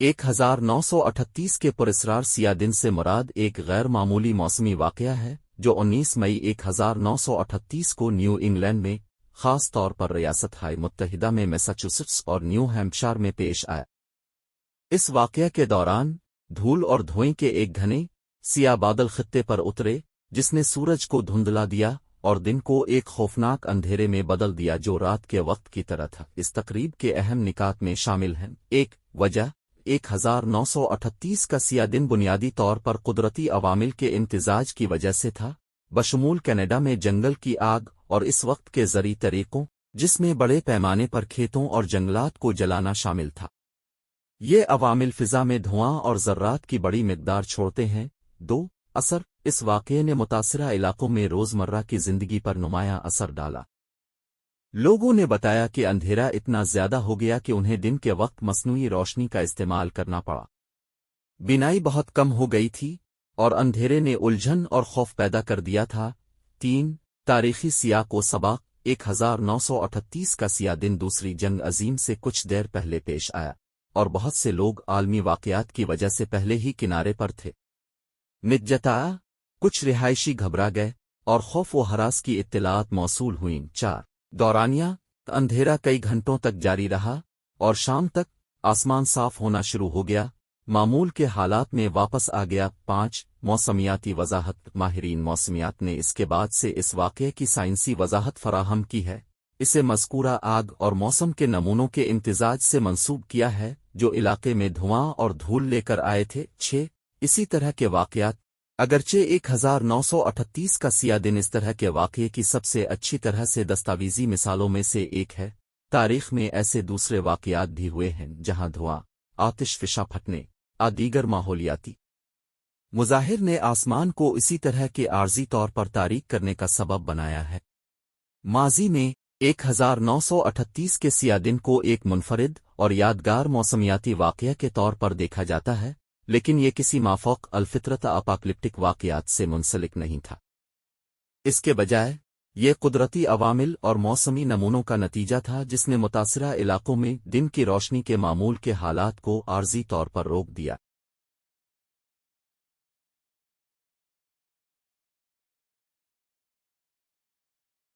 1938 کے پراسرار سیاہ دن سے مراد ایک غیر معمولی موسمی واقعہ ہے جو 19 مئی 1938 کو نیو انگلینڈ میں، خاص طور پر ریاست ہائے متحدہ میں میساچوسٹس اور نیو ہیمپشائر میں پیش آیا۔ اس واقعہ کے دوران دھول اور دھوئیں کے ایک گھنے، سیاہ بادل خطے پر اترے جس نے سورج کو دھندلا دیا اور دن کو ایک خوفناک اندھیرے میں بدل دیا جو رات کے وقت کی طرح تھا۔ اس تقریب کے اہم نکات میں شامل ہیں: ایک وجہ 1938 کا سیاہ دن بنیادی طور پر قدرتی عوامل کے امتزاج کی وجہ سے تھا، بشمول کینیڈا میں جنگل کی آگ اور اس وقت کے زرعی طریقوں، جس میں بڑے پیمانے پر کھیتوں اور جنگلات کو جلانا شامل تھا۔ یہ عوامل فضا میں دھواں اور ذرات کی بڑی مقدار چھوڑتے ہیں۔ دو اثر اس واقعے نے متاثرہ علاقوں میں روزمرہ کی زندگی پر نمایاں اثر ڈالا۔ لوگوں نے بتایا کہ اندھیرا اتنا زیادہ ہو گیا کہ انہیں دن کے وقت مصنوعی روشنی کا استعمال کرنا پڑا۔ بینائی بہت کم ہو گئی تھی اور اندھیرے نے الجھن اور خوف پیدا کر دیا تھا۔ تین تاریخی سیاق و سباق 1938 کا سیاہ دن دوسری جنگ عظیم سے کچھ دیر پہلے پیش آیا، اور بہت سے لوگ عالمی واقعات کی وجہ سے پہلے ہی کنارے پر تھے۔ نتیجتاً کچھ رہائشی گھبرا گئے اور خوف و ہراس کی اطلاعات موصول ہوئیں۔ چار دورانیہ اندھیرا کئی گھنٹوں تک جاری رہا اور شام تک آسمان صاف ہونا شروع ہو گیا، معمول کے حالات میں واپس آ گیا۔ پانچ موسمیاتی وضاحت ماہرین موسمیات نے اس کے بعد سے اس واقعے کی سائنسی وضاحت فراہم کی ہے۔ اسے مذکورہ آگ اور موسم کے نمونوں کے امتزاج سے منسوب کیا ہے جو علاقے میں دھواں اور دھول لے کر آئے تھے۔ چھ اسی طرح کے واقعات، اگرچہ 1938 کا سیاہ دن اس طرح کے واقعے کی سب سے اچھی طرح سے دستاویزی مثالوں میں سے ایک ہے، تاریخ میں ایسے دوسرے واقعات بھی ہوئے ہیں جہاں دھواں، آتش فشاں پھٹنے دیگر ماحولیاتی مظاہر نے آسمان کو اسی طرح کے عارضی طور پر تاریک کرنے کا سبب بنایا ہے۔ ماضی میں 1938 کے سیاہ دن کو ایک منفرد اور یادگار موسمیاتی واقعہ کے طور پر دیکھا جاتا ہے، لیکن یہ کسی مافوق الفطرت اپاکلپٹک واقعات سے منسلک نہیں تھا۔ اس کے بجائے یہ قدرتی عوامل اور موسمی نمونوں کا نتیجہ تھا جس نے متاثرہ علاقوں میں دن کی روشنی کے معمول کے حالات کو عارضی طور پر روک دیا۔